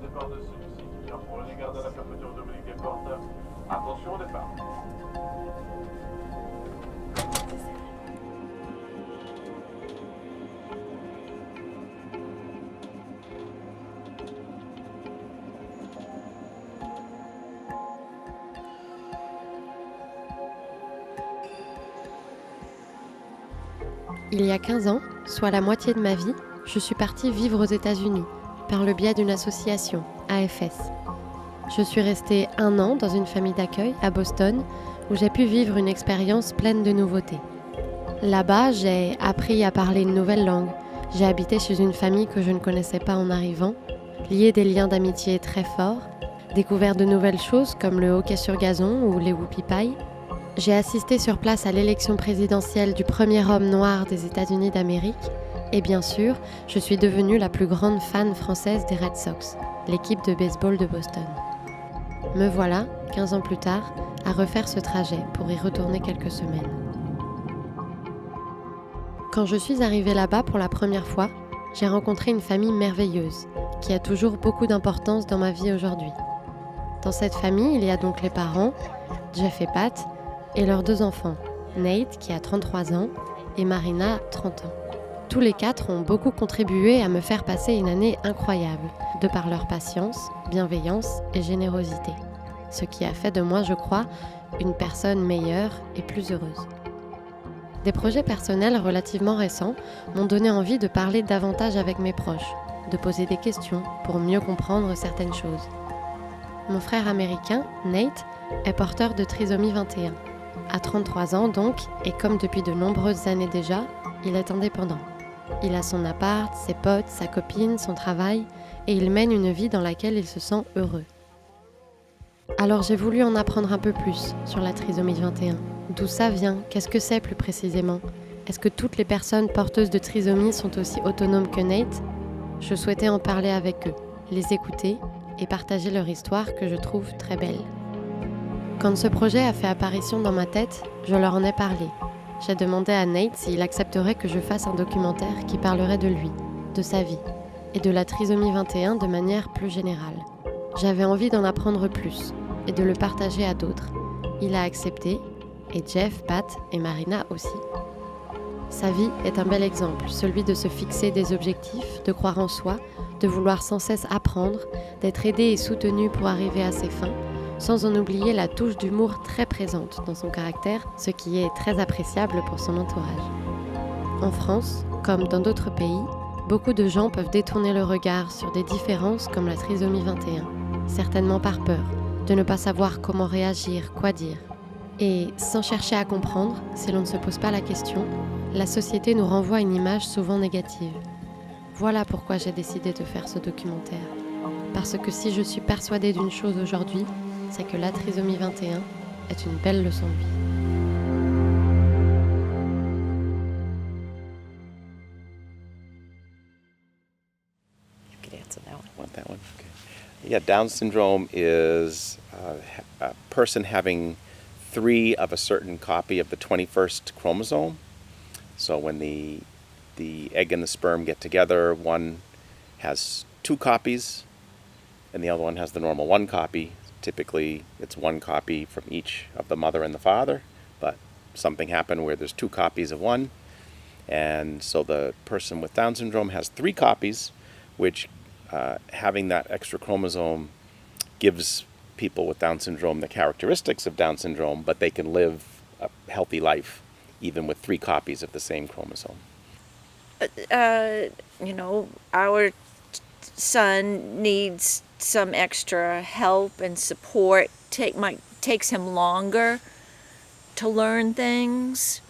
le départ de celui-ci qui vient pour regarder la fermeture d'oblique des portes. Attention au départ. Il y a 15 ans, soit la moitié de ma vie, je suis partie vivre aux États-Unis par le biais d'une association, AFS. Je suis restée 1 an dans une famille d'accueil à Boston où j'ai pu vivre une expérience pleine de nouveautés. Là-bas, j'ai appris à parler une nouvelle langue. J'ai habité chez une famille que je ne connaissais pas en arrivant, lié des liens d'amitié très forts, découvert de nouvelles choses comme le hockey sur gazon ou les whoopie pies. J'ai assisté sur place à l'élection présidentielle du premier homme noir des États-Unis d'Amérique et bien sûr, je suis devenue la plus grande fan française des Red Sox, l'équipe de baseball de Boston. Me voilà, 15 ans plus tard, à refaire ce trajet pour y retourner quelques semaines. Quand je suis arrivée là-bas pour la première fois, j'ai rencontré une famille merveilleuse qui a toujours beaucoup d'importance dans ma vie aujourd'hui. Dans cette famille, il y a donc les parents, Geof et Pat, et leurs 2 enfants, Nate qui a 33 ans et Marina 30 ans. Tous les 4 ont beaucoup contribué à me faire passer une année incroyable, de par leur patience, bienveillance et générosité. Ce qui a fait de moi, je crois, une personne meilleure et plus heureuse. Des projets personnels relativement récents m'ont donné envie de parler davantage avec mes proches, de poser des questions pour mieux comprendre certaines choses. Mon frère américain, Nate, est porteur de trisomie 21. À 33 ans donc, et comme depuis de nombreuses années déjà, il est indépendant. Il a son appart, ses potes, sa copine, son travail, et il mène une vie dans laquelle il se sent heureux. Alors j'ai voulu en apprendre un peu plus sur la trisomie 21. D'où ça vient? Qu'est-ce que c'est plus précisément? Est-ce que toutes les personnes porteuses de trisomie sont aussi autonomes que Nate? Je souhaitais en parler avec eux, les écouter et partager leur histoire que je trouve très belle. Quand ce projet a fait apparition dans ma tête, je leur en ai parlé. J'ai demandé à Nate s'il accepterait que je fasse un documentaire qui parlerait de lui, de sa vie, et de la trisomie 21 de manière plus générale. J'avais envie d'en apprendre plus, et de le partager à d'autres. Il a accepté, et Geof, Pat et Marina aussi. Sa vie est un bel exemple, celui de se fixer des objectifs, de croire en soi, de vouloir sans cesse apprendre, d'être aidé et soutenu pour arriver à ses fins, sans en oublier la touche d'humour très présente dans son caractère, ce qui est très appréciable pour son entourage. En France, comme dans d'autres pays, beaucoup de gens peuvent détourner le regard sur des différences comme la trisomie 21, certainement par peur de ne pas savoir comment réagir, quoi dire. Et sans chercher à comprendre, si l'on ne se pose pas la question, la société nous renvoie une image souvent négative. Voilà pourquoi j'ai décidé de faire ce documentaire. Parce que si je suis persuadée d'une chose aujourd'hui, c'est que la trisomie 21 est une belle leçon de vie. You could answer that one. Want that one? Okay. Yeah, Down syndrome is a person having 3 of a certain copy of the 21st chromosome. So when the egg and the sperm get together, one has 2 copies and the other one has the normal 1 copy. Typically, it's 1 copy from each of the mother and the father, but something happened where there's 2 copies of one, and so the person with Down syndrome has 3 copies, which having that extra chromosome gives people with Down syndrome the characteristics of Down syndrome, but they can live a healthy life even with 3 copies of the same chromosome. Our son needs some extra help and support. Takes him longer to learn things,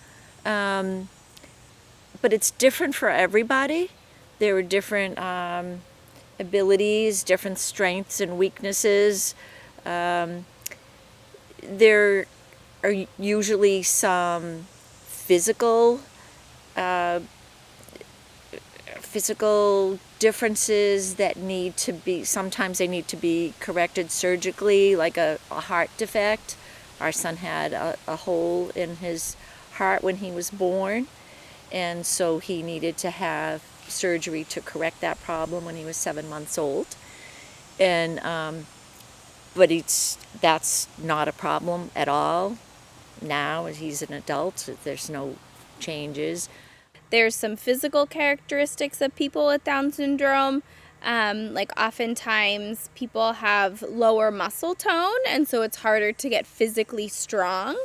but it's different for everybody. There are different abilities, different strengths and weaknesses. There are usually some physical differences that sometimes they need to be corrected surgically, like a heart defect. Our son had a hole in his heart when he was born, and so he needed to have surgery to correct that problem when he was 7 months old. And but that's not a problem at all now. He's an adult. There's no changes. There's some physical characteristics of people with Down syndrome. Like oftentimes people have lower muscle tone, and so it's harder to get physically strong.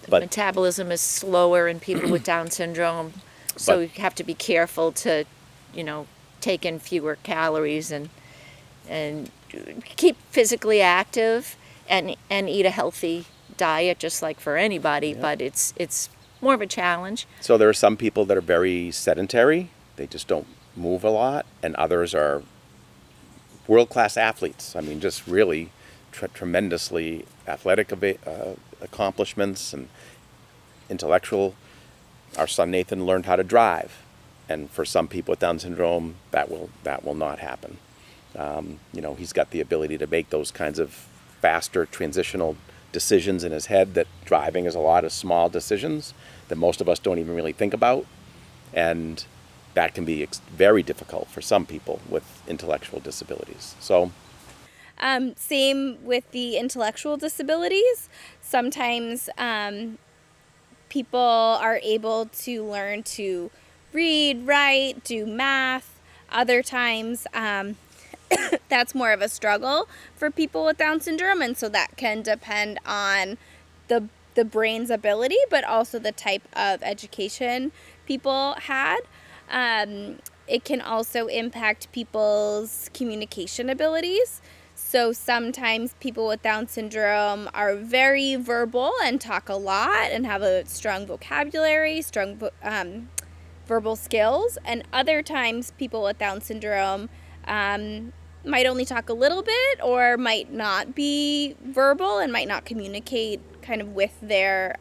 But Metabolism is slower in people with Down syndrome, so you have to be careful to, take in fewer calories and keep physically active and eat a healthy diet, just like for anybody. Yeah. But it's more of a challenge. So there are some people that are very sedentary. They just don't move a lot, and others are world-class athletes. I mean, just really tremendously athletic accomplishments and intellectual. Our son Nathan learned how to drive, and for some people with Down syndrome, that will not happen. He's got the ability to make those kinds of faster transitional decisions in his head. That driving is a lot of small decisions that most of us don't even really think about, and that can be very difficult for some people with intellectual disabilities. So Same with the intellectual disabilities. Sometimes people are able to learn to read, write, do math. Other times that's more of a struggle for people with Down syndrome, and so that can depend on the brain's ability, but also the type of education people had. It can also impact people's communication abilities. So sometimes people with Down syndrome are very verbal and talk a lot and have a strong vocabulary, strong verbal skills. And other times people with Down syndrome might only talk a little bit or might not be verbal and might not communicate kind of with their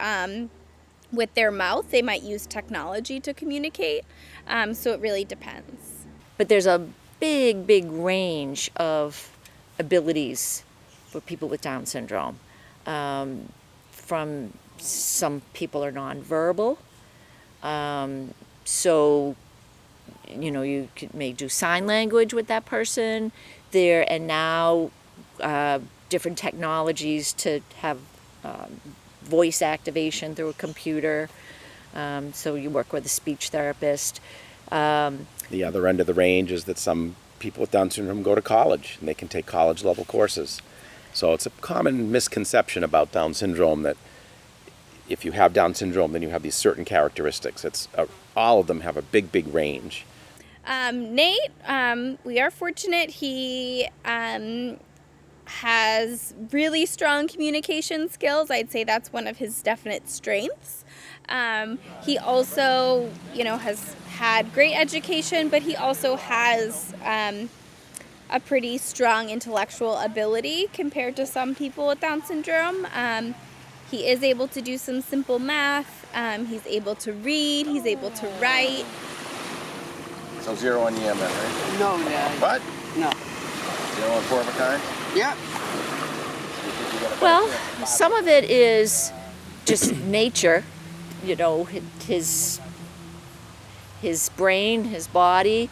mouth. They might use technology to communicate. So it really depends. But there's a big range of abilities for people with Down syndrome. From some people are nonverbal, so you may do sign language with that person there, and now different technologies to have voice activation through a computer. So you work with a speech therapist. the other end of the range is that some people with Down syndrome go to college and they can take college level courses. So it's a common misconception about Down syndrome that if you have Down syndrome, then you have these certain characteristics. All of them have a big range. Nate, we are fortunate. He has really strong communication skills. I'd say that's one of his definite strengths. He also, has had great education, but he also has a pretty strong intellectual ability compared to some people with Down syndrome. He is able to do some simple math. He's able to read. He's able to write. So 0 on the M, right? No, Dad. What? No. 0 on 4 of a kind? Yeah. Well, some of it is just nature, his brain, his body.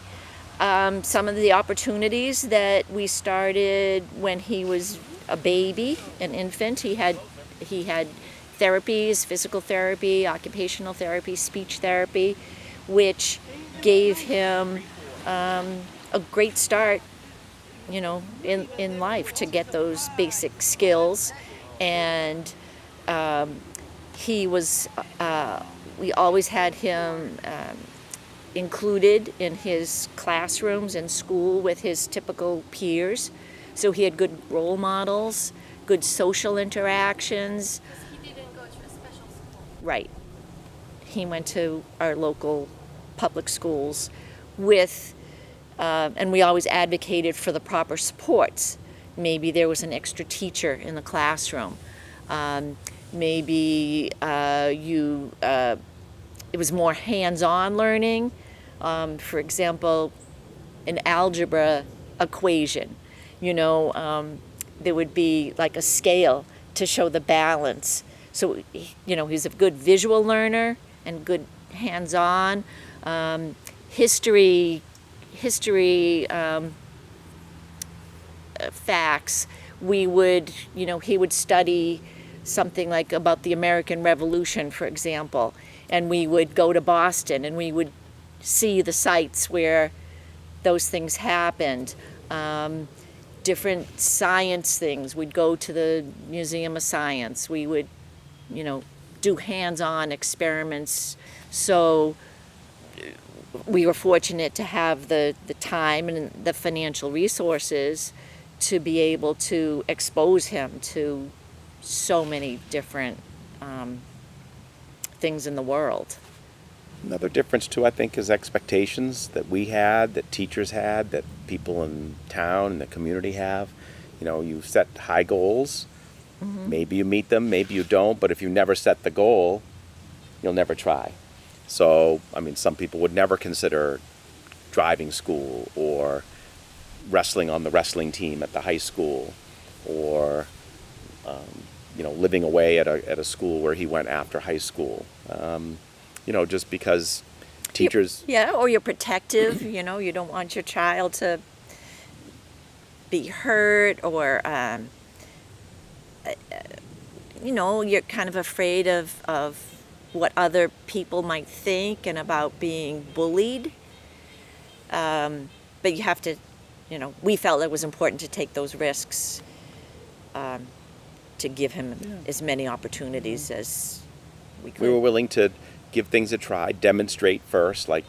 Some of the opportunities that we started when he was a baby, an infant. He had therapies, physical therapy, occupational therapy, speech therapy, which gave him a great start, in life to get those basic skills. And he was, we always had him included in his classrooms and school with his typical peers. So he had good role models, good social interactions. He didn't go to a special school. Right. He went to our local public schools with, and we always advocated for the proper supports. Maybe there was an extra teacher in the classroom. Maybe it was more hands-on learning. For example, an algebra equation, there would be like a scale to show the balance. So, he's a good visual learner and good hands-on. facts, we would, he would study something like about the American Revolution, for example, and we would go to Boston and we would see the sites where those things happened. Different science things. We'd go to the Museum of Science. We would, do hands-on experiments. So we were fortunate to have the time and the financial resources to be able to expose him to so many different things in the world. Another difference too, I think, is expectations that we had, that teachers had, that people in town and the community have. You set high goals. Mm-hmm. Maybe you meet them, maybe you don't, but if you never set the goal, you'll never try. So, some people would never consider driving school or wrestling on the wrestling team at the high school or, living away at a school where he went after high school. Just because teachers... Or you're protective, you don't want your child to be hurt or, you're kind of afraid of what other people might think and about being bullied. But you have to, we felt it was important to take those risks to give him as many opportunities as we could. We were willing to give things a try, demonstrate first, like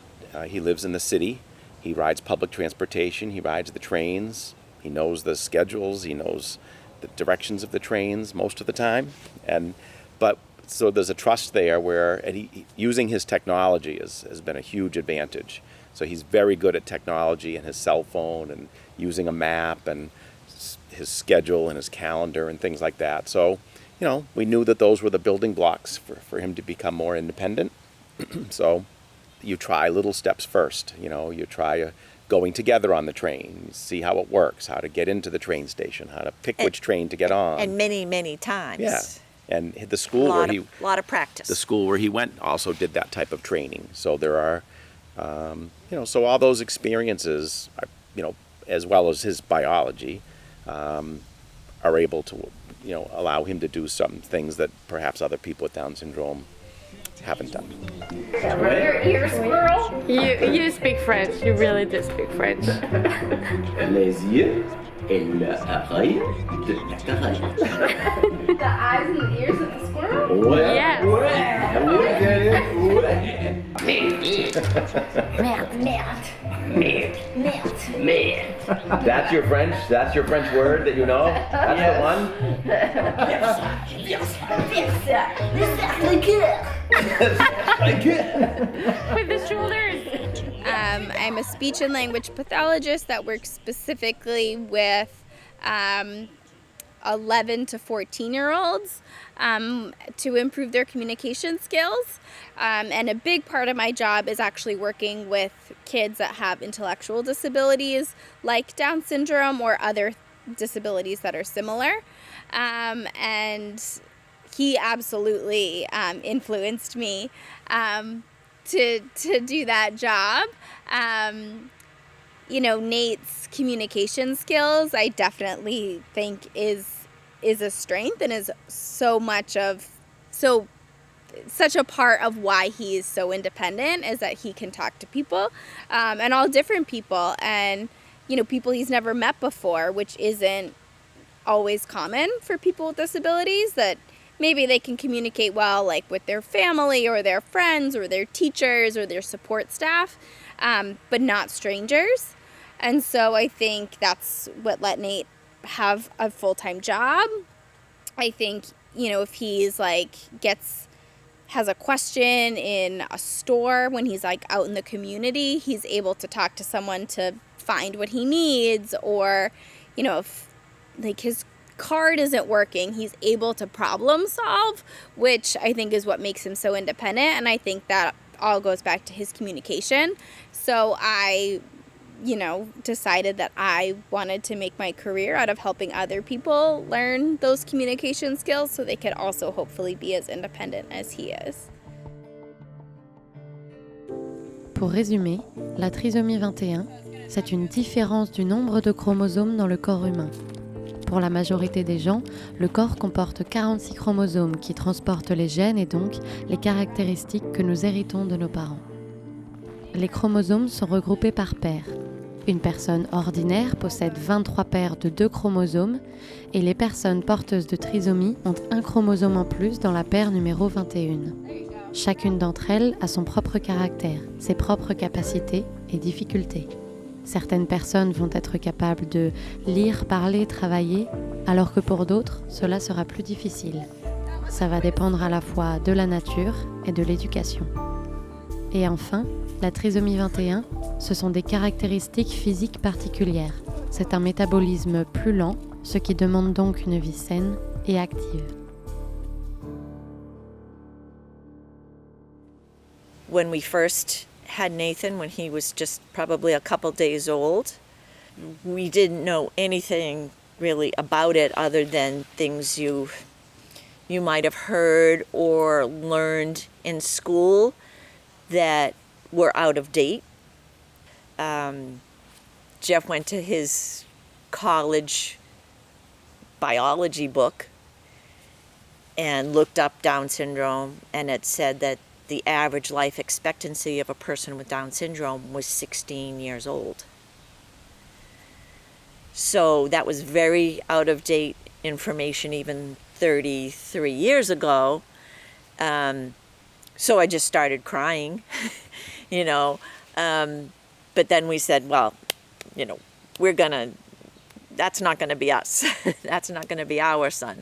he lives in the city, he rides public transportation, he rides the trains, he knows the schedules, he knows the directions of the trains most of the time, but so there's a trust there where using his technology has been a huge advantage. So he's very good at technology and his cell phone and using a map and his schedule and his calendar and things like that. So we knew that those were the building blocks for him to become more independent. So you try little steps first. You try going together on the train, see how it works, how to get into the train station, how to pick which train to get on. And many, many times. Yeah. And the school a lot of practice. The school where he went also did that type of training. So there are, so all those experiences, as well as his biology, are able to allow him to do some things that perhaps other people with Down syndrome haven't done. Your ear squirrel? You speak French. You really do speak French. Les yeux et l'oreille de la carotte. The eyes and the ears of the squirrel? Ouais, Yes. Merde. That's your French? That's your French word that you know? That's the one? With the shoulders. I'm a speech and language pathologist that works specifically with 11 to 14-year-olds to improve their communication skills. And a big part of my job is actually working with kids that have intellectual disabilities like Down syndrome or other disabilities that are similar. And he absolutely influenced me to do that job. Nate's communication skills, I definitely think is a strength and is such a part of why he is so independent, is that he can talk to people, and all different people, and people he's never met before, which isn't always common for people with disabilities, that maybe they can communicate well, like with their family or their friends or their teachers or their support staff, but not strangers. And so I think that's what let Nate have a full-time job. I think, if he's has a question in a store when he's out in the community, he's able to talk to someone to find what he needs, or, if his card isn't working, he's able to problem solve, which I think is what makes him so independent. And I think that all goes back to his communication. So I decided that I wanted to make my career out of helping other people learn those communication skills so they could also hopefully be as independent as he is. Pour résumer, la trisomie 21, c'est une différence du nombre de chromosomes dans le corps humain. Pour la majorité des gens, le corps comporte 46 chromosomes qui transportent les gènes et donc les caractéristiques que nous héritons de nos parents. Les chromosomes sont regroupés par paires. Une personne ordinaire possède 23 paires de 2 chromosomes et les personnes porteuses de trisomie ont un chromosome en plus dans la paire numéro 21. Chacune d'entre elles a son propre caractère, ses propres capacités et difficultés. Certaines personnes vont être capables de lire, parler, travailler, alors que pour d'autres, cela sera plus difficile. Ça va dépendre à la fois de la nature et de l'éducation. Et enfin, la trisomie 21, ce sont des caractéristiques physiques particulières. C'est un métabolisme plus lent, ce qui demande donc une vie saine et active. When we first had Nathan, when he was just probably a couple days old, we didn't know anything really about it other than things you might have heard or learned in school that were out of date. Geof went to his college biology book and looked up Down syndrome, and it said that the average life expectancy of a person with Down syndrome was 16 years old. So that was very out of date information even 33 years ago. So I just started crying, but then we said, well, that's not gonna be us. That's not gonna be our son.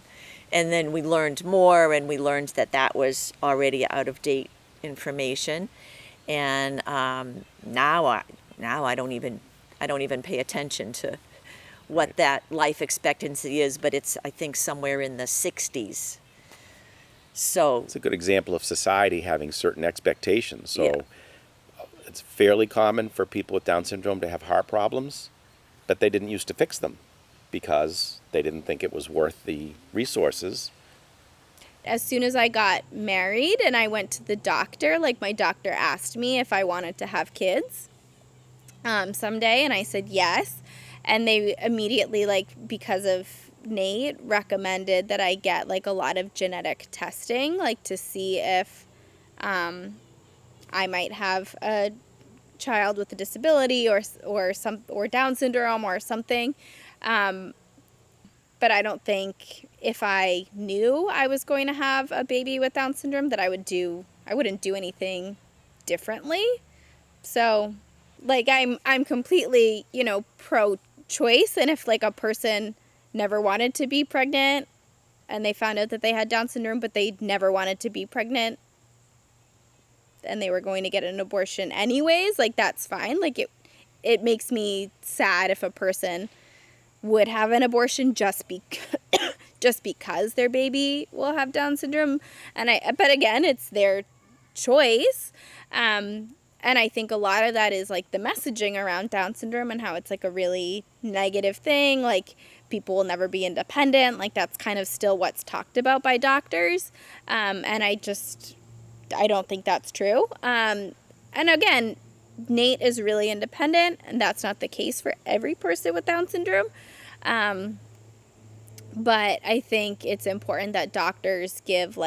And then we learned more, and we learned that was already out of date information. And now I don't even pay attention to what that life expectancy is, but it's, I think, somewhere in the 60s. So It's a good example of society having certain expectations. So Yeah. it's fairly common for people with Down syndrome to have heart problems, but they didn't used to fix them because they didn't think it was worth the resources. As soon as I got married and I went to the doctor, my doctor asked me if I wanted to have kids someday, and I said yes. And they immediately, because of Nate, recommended that I get a lot of genetic testing, to see if I might have a child with a disability or Down syndrome or something. But I don't think if I knew I was going to have a baby with Down syndrome that I wouldn't do anything differently. So I'm completely, pro-choice, and if a person never wanted to be pregnant and they found out that they had Down syndrome but they never wanted to be pregnant and they were going to get an abortion anyways, that's fine. It makes me sad if a person would have an abortion just because their baby will have Down syndrome. But again, it's their choice. And I think a lot of that is the messaging around Down syndrome and how it's a really negative thing. People will never be independent. That's kind of still what's talked about by doctors. And I don't think that's true. And again, Nate is really independent, and that's not the case for every person with Down syndrome. But I think it's important that doctors give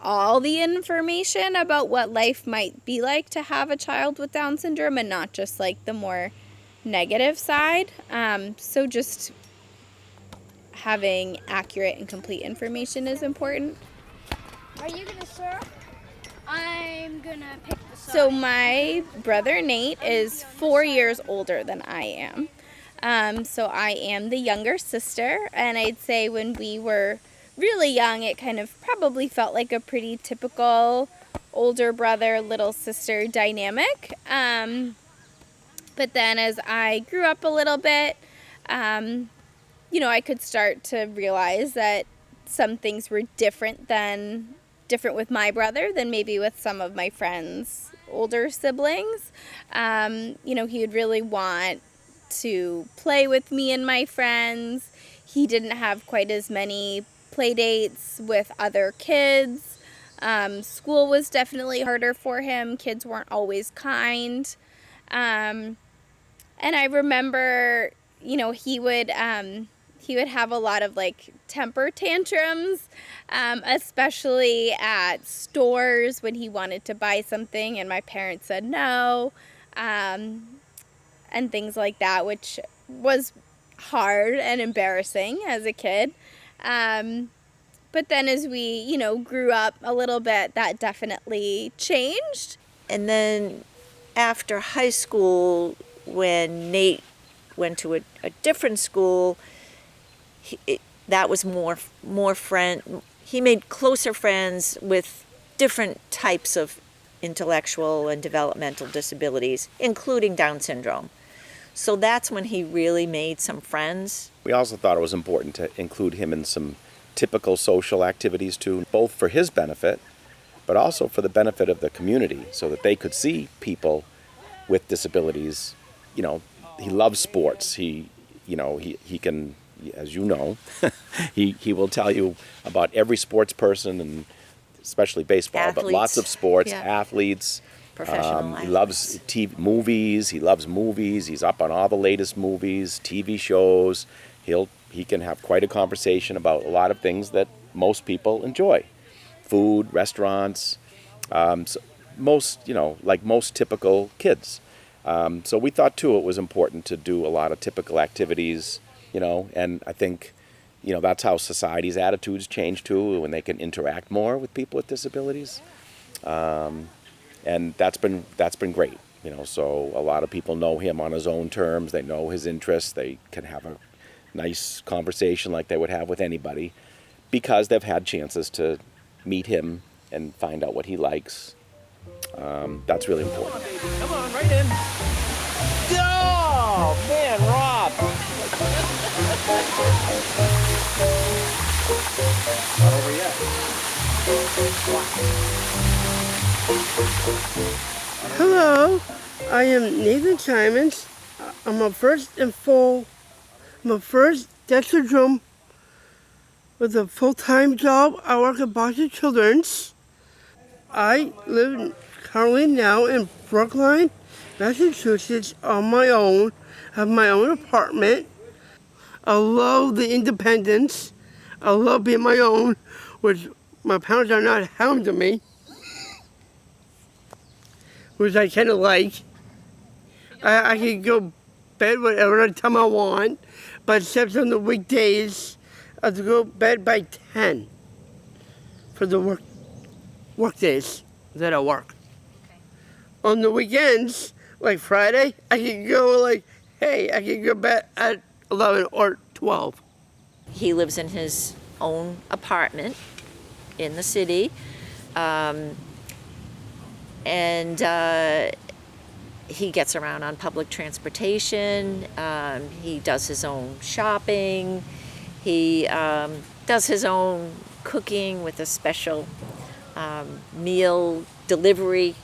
all the information about what life might be like to have a child with Down syndrome and not just the more negative side. So just having accurate and complete information is important. Are you gonna serve? I'm gonna pick the side. So my brother Nate is 4 years older than I am. So I am the younger sister, and I'd say when we were really young, it kind of probably felt like a pretty typical older brother, little sister dynamic. But then as I grew up a little bit, I could start to realize that some things were different with my brother than maybe with some of my friends' older siblings. He would really want to play with me and my friends. He didn't have quite as many play dates with other kids. School was definitely harder for him. Kids weren't always kind. And I remember, he would have a lot of like temper tantrums, especially at stores when he wanted to buy something and my parents said no, and things like that, which was hard and embarrassing as a kid. But then as we, grew up a little bit, that definitely changed. And then after high school, when Nate went to a different school, that was more friend. He made closer friends with different types of intellectual and developmental disabilities, including Down syndrome. So that's when he really made some friends. We also thought it was important to include him in some typical social activities too, both for his benefit, but also for the benefit of the community, so that they could see people with disabilities. He loves sports. He can, as you know, he will tell you about every sports person, and especially baseball, Athletes. but lots of sports, Yeah. athletes. Professional He loves movies. He loves movies. He's up on all the latest movies, TV shows. He can have quite a conversation about a lot of things that most people enjoy. Food, restaurants, so like most typical kids. So we thought too it was important to do a lot of typical activities, and I think, that's how society's attitudes change too, when they can interact more with people with disabilities. And that's been great, so a lot of people know him on his own terms. They know his interests. They can have a nice conversation like they would have with anybody, because they've had chances to meet him and find out what he likes. That's really important. Come on, right in. Oh, man, Rob. Not over yet. Hello, I am Nathan Simons. I'm a first Down syndrome with a full-time job. I work at Boston Children's. I live currently now in Brookline, Massachusetts on my own. I have my own apartment. I love the independence. I love being my own, which my parents are not hounding me, which I kind of like. I can go bed whatever time I want, but except on the weekdays, I have to go bed by 10 for the work days that I work. Okay. On the weekends, like Friday, I can go I can go bed at 11 or 12. He lives in his own apartment in the city, and he gets around on public transportation. He does his own shopping. He does his own cooking with a special meal delivery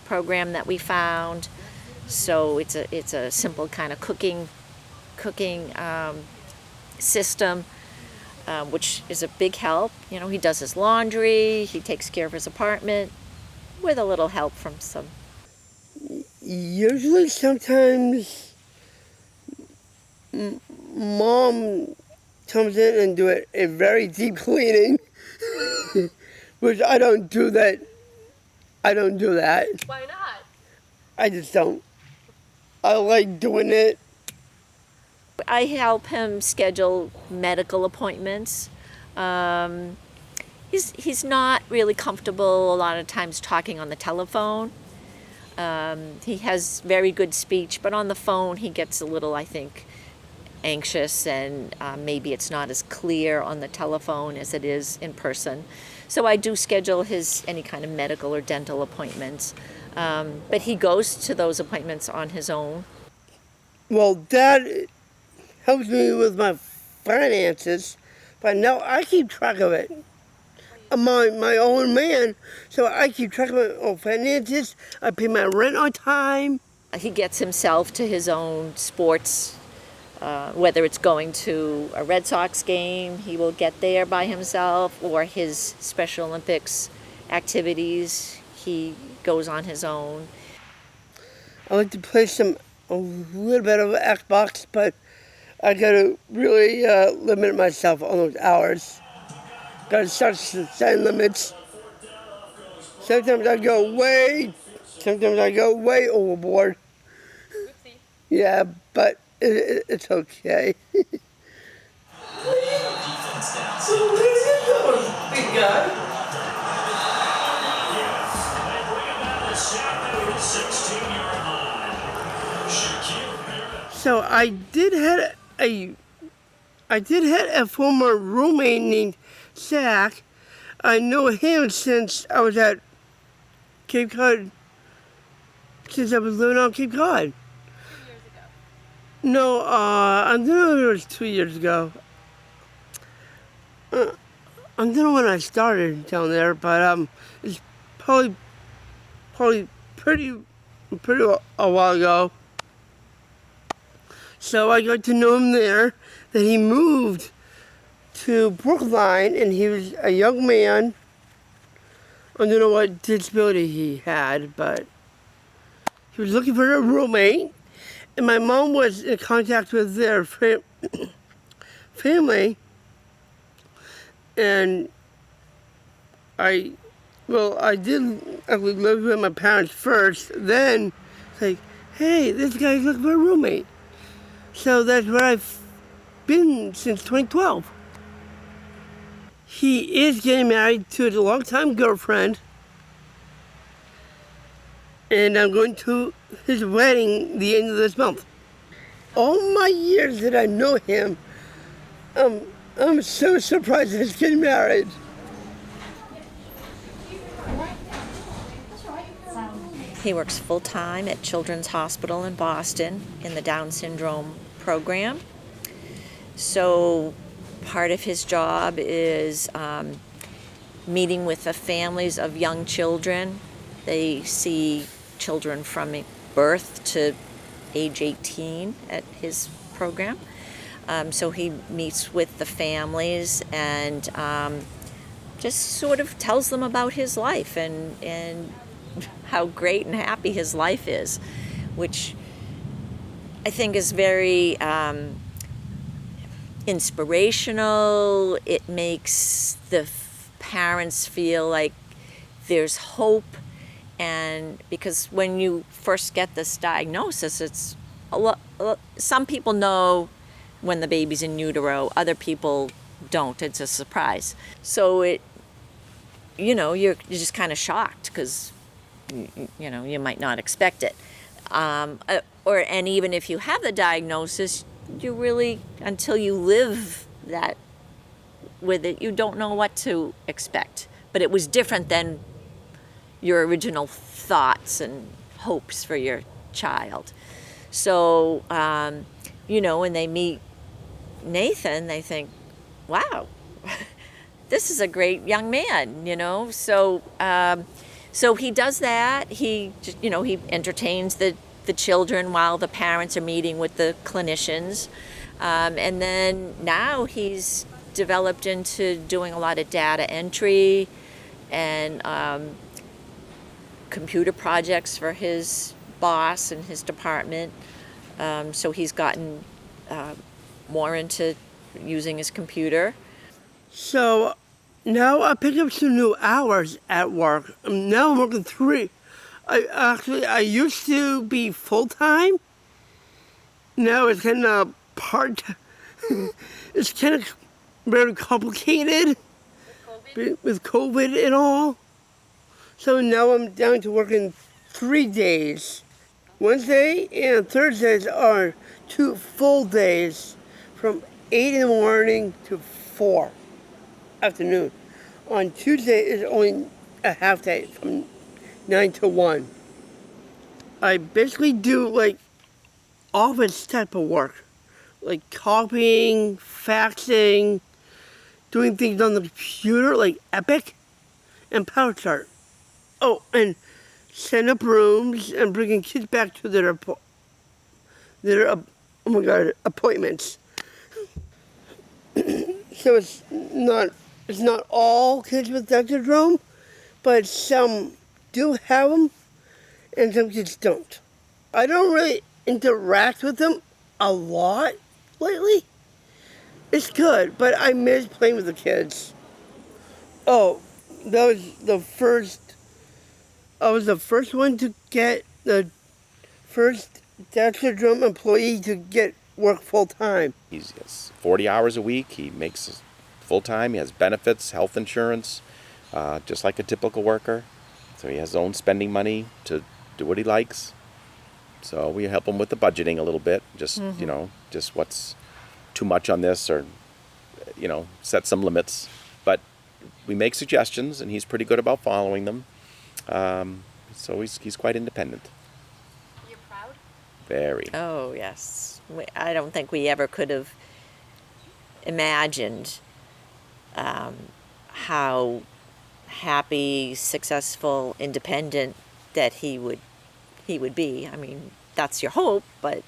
program that we found. So it's a simple kind of cooking system, which is a big help. He does his laundry. He takes care of his apartment with a little help from some. Usually, sometimes Mom comes in and do a very deep cleaning, which I don't do that. Why not? I just don't. I like doing it. I help him schedule medical appointments. He's not really comfortable a lot of times talking on the telephone. He has very good speech, but on the phone he gets a little, I think, anxious, and maybe it's not as clear on the telephone as it is in person. So I do schedule his any kind of medical or dental appointments, but he goes to those appointments on his own. Well, Dad helps me with my finances, but now I keep track of it. I'm my own man, so I keep track of my own finances. I pay my rent on time. He gets himself to his own sports, whether it's going to a Red Sox game, he will get there by himself, or his Special Olympics activities, he goes on his own. I like to play some a little bit of Xbox, but I gotta really limit myself on those hours. Gotta start setting limits. Sometimes I go way overboard. Oopsie. Yeah, but it's okay. Big guy. So I did have a former roommate named Zach. I know him since I was at Cape Cod. Since I was living on Cape Cod. 2 years ago. No, I don't know if it was 2 years ago. I don't know when I started down there, but it's probably pretty a while ago. So I got to know him there. Then he moved to Brookline, and he was a young man. I don't know what disability he had, but he was looking for a roommate. And my mom was in contact with their family. And I did actually live with my parents first. Then, like, hey, this guy's looking for a roommate. So that's where I've been since 2012. He is getting married to his longtime girlfriend. And I'm going to his wedding the end of this month. All my years that I know him, I'm so surprised that he's getting married. He works full-time at Children's Hospital in Boston in the Down syndrome program. So part of his job is meeting with the families of young children. They see children from birth to age 18 at his program. So he meets with the families and just sort of tells them about his life and how great and happy his life is, which I think is very inspirational. It makes the parents feel like there's hope, and because when you first get this diagnosis, it's some people know when the baby's in utero, other people don't. It's a surprise. So you're just kind of shocked because you might not expect it. And even if you have the diagnosis, you really, until you live that with it, you don't know what to expect. But it was different than your original thoughts and hopes for your child. So, when they meet Nathan, they think, wow, this is a great young man, So, so he does that. He entertains the children while the parents are meeting with the clinicians. And then now he's developed into doing a lot of data entry and computer projects for his boss and his department. So he's gotten more into using his computer. So now I picked up some new hours at work. Now I'm working 3. I used to be full-time. Now it's kind of part-time. It's kind of very complicated with COVID and all. So now I'm down to working 3 days. Wednesday and Thursdays are 2 full days from 8 in the morning to 4 afternoon. On Tuesday is only a half day from 9 to 1. I basically do like office type of work, like copying, faxing, doing things on the computer like Epic and PowerChart. Oh, and setting up rooms and bringing kids back to their appointments. So it's not all kids with Down syndrome, but some do have them, and some kids don't. I don't really interact with them a lot lately. It's good, but I miss playing with the kids. Oh, that was the first. I was the first one to get the first Down syndrome employee to get work full time. He's 40 hours a week. He makes full time. He has benefits, health insurance, just like a typical worker. So he has his own spending money to do what he likes. So we help him with the budgeting a little bit. Just just what's too much on this, or set some limits. But we make suggestions, and he's pretty good about following them. So he's quite independent. You're proud? Very. Oh, yes. I don't think we ever could have imagined how happy, successful, independent that he would be. I mean, that's your hope, but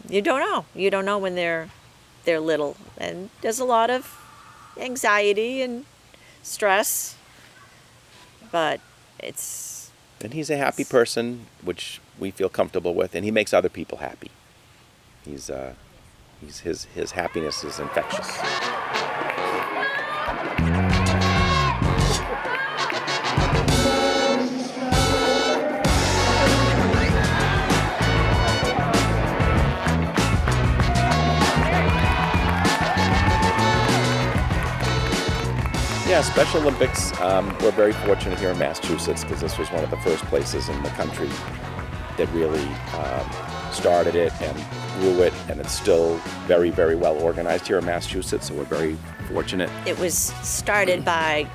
you don't know. You don't know when they're little, and there's a lot of anxiety and stress, but it's. And he's a happy person, which we feel comfortable with, and he makes other people happy. His happiness is infectious. Yeah, Special Olympics, we're very fortunate here in Massachusetts because this was one of the first places in the country that really started it and grew it, and it's still very, very well organized here in Massachusetts, so we're very fortunate. It was started by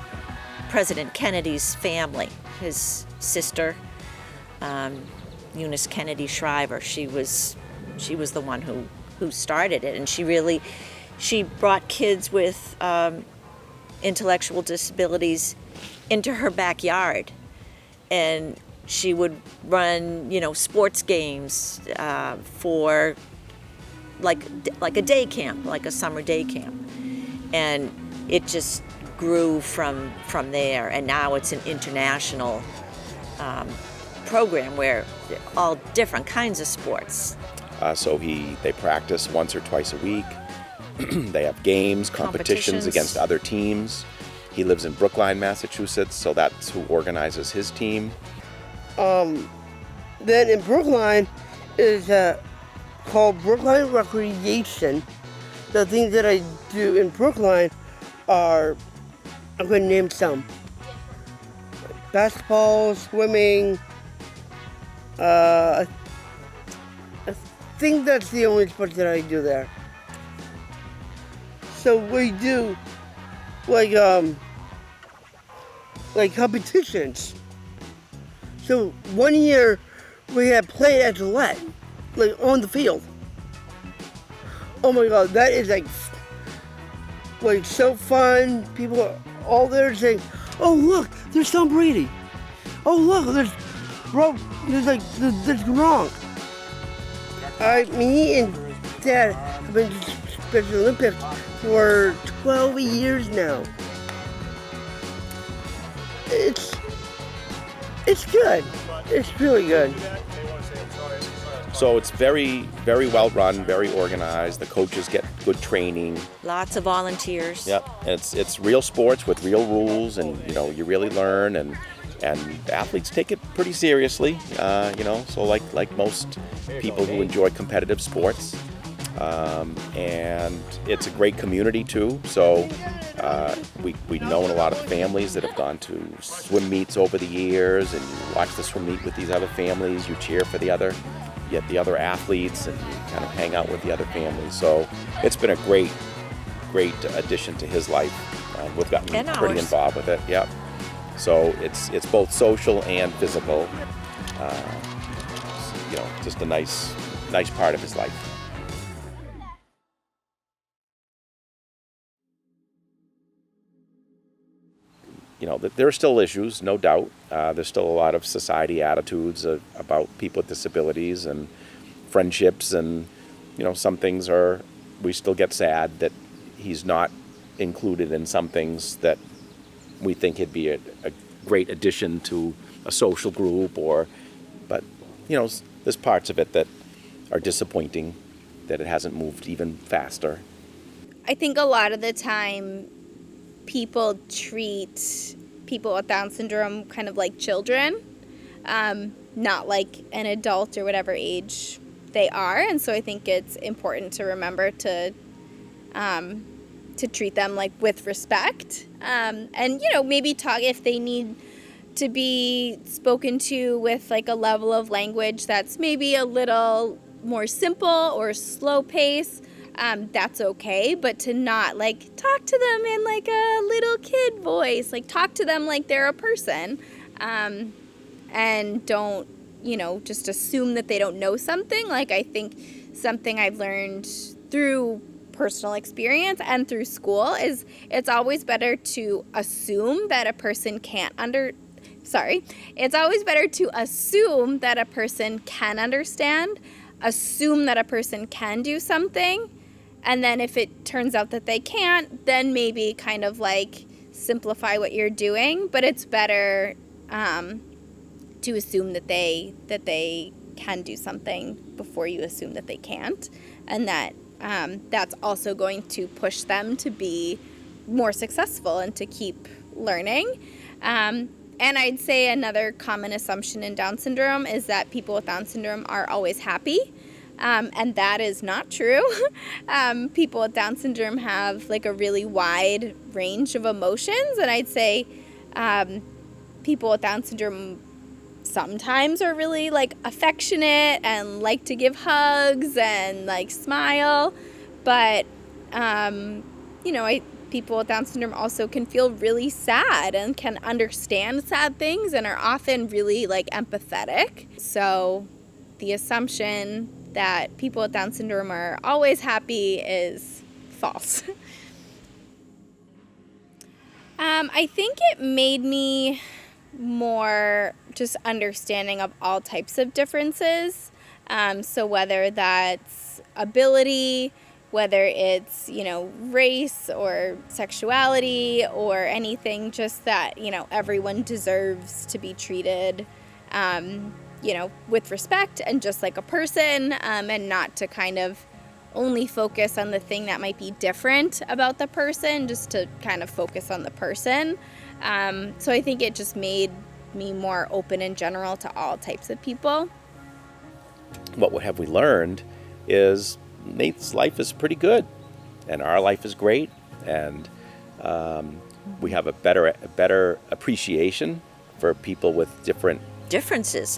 President Kennedy's family, his sister, Eunice Kennedy Shriver. She was the one who started it, and she brought kids with intellectual disabilities into her backyard, and she would run sports games for like a day camp, like a summer day camp, and it just grew from there, and now it's an international program where all different kinds of sports. So they practice once or twice a week. They have games, competitions against other teams. He lives in Brookline, Massachusetts, so that's who organizes his team. Then in Brookline is called Brookline Recreation. The things that I do in Brookline are, I'm going to name some. Basketball, swimming. I think that's the only sport that I do there. So we do like competitions. So one year we had played at Gillette, like on the field. Oh my God, that is like so fun. People are all there saying, "Oh look, there's Tom Brady. Oh look, there's Gronk." Me and Dad have been to Special Olympics for 12 years now. It's good. It's really good. So it's very, very well run, very organized. The coaches get good training. Lots of volunteers. Yep, it's real sports with real rules, and you really learn, and athletes take it pretty seriously. So like most people who enjoy competitive sports. And it's a great community too. So we've known a lot of families that have gone to swim meets over the years, and you watch the swim meet with these other families. You cheer for the other athletes, and you kind of hang out with the other families. So it's been a great addition to his life. We've gotten pretty involved with it. Yep. So it's both social and physical. Just a nice part of his life. There are still issues, no doubt. There's still a lot of society attitudes about people with disabilities and friendships, and some things we still get sad that he's not included in some things that we think he'd be a great addition to a social group, but there's parts of it that are disappointing, that it hasn't moved even faster. I think a lot of the time people treat people with Down syndrome kind of like children, not like an adult or whatever age they are. And so I think it's important to remember to treat them like with respect, and maybe talk if they need to be spoken to with like a level of language that's maybe a little more simple or slow pace. That's okay, but to not like talk to them in like a little kid voice, like talk to them like they're a person, and don't, just assume that they don't know something. Like I think something I've learned through personal experience and through school is it's always better to assume that a person it's always better to assume that a person can understand, assume that a person can do something, and then if it turns out that they can't, then maybe kind of like simplify what you're doing. But it's better to assume that they can do something before you assume that they can't, and that that's also going to push them to be more successful and to keep learning. And I'd say another common assumption in Down syndrome is that people with Down syndrome are always happy. And that is not true. People with Down syndrome have like a really wide range of emotions. And I'd say people with Down syndrome sometimes are really like affectionate and like to give hugs and like smile. But, people with Down syndrome also can feel really sad and can understand sad things and are often really like empathetic. So the assumption that people with Down syndrome are always happy is false. I think it made me more just understanding of all types of differences. So whether that's ability, whether it's, race or sexuality or anything, just that, everyone deserves to be treated, with respect and just like a person, and not to kind of only focus on the thing that might be different about the person, just to kind of focus on the person. So I think it just made me more open in general to all types of people. What have we learned is Nate's life is pretty good, and our life is great, and we have a better appreciation for people with differences.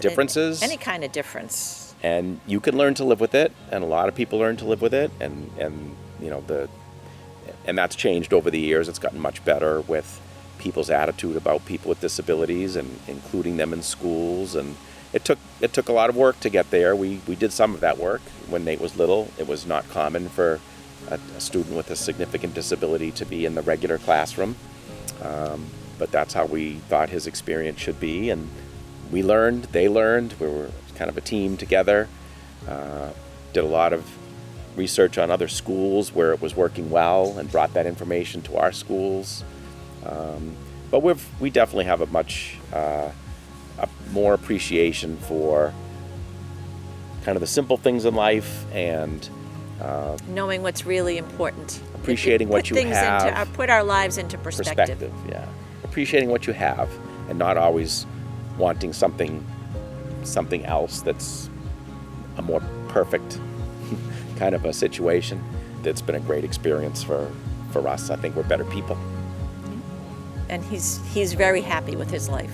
Any kind of difference. And you can learn to live with it, and a lot of people learn to live with it, and that's changed over the years. It's gotten much better with people's attitude about people with disabilities and including them in schools, and it took a lot of work to get there. We did some of that work when Nate was little. It was not common for a student with a significant disability to be in the regular classroom, but that's how we thought his experience should be, and we learned, they learned. We were kind of a team together. Did a lot of research on other schools where it was working well and brought that information to our schools. But we definitely have a much more appreciation for kind of the simple things in life, and knowing what's really important. Appreciating what you have. Put our lives into perspective. Yeah. Appreciating what you have and not always wanting something else that's a more perfect kind of a situation. It's been a great experience for us. I think we're better people. And he's very happy with his life.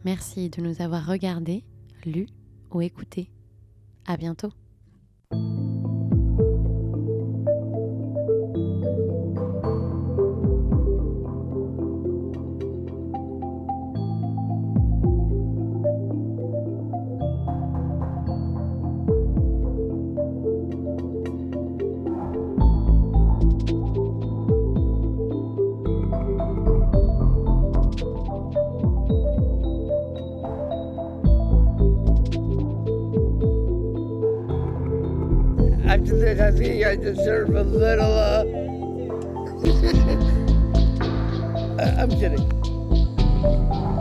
Merci de nous avoir regardés, lus ou écoutés. À bientôt. After this, I think I deserve a little I'm kidding.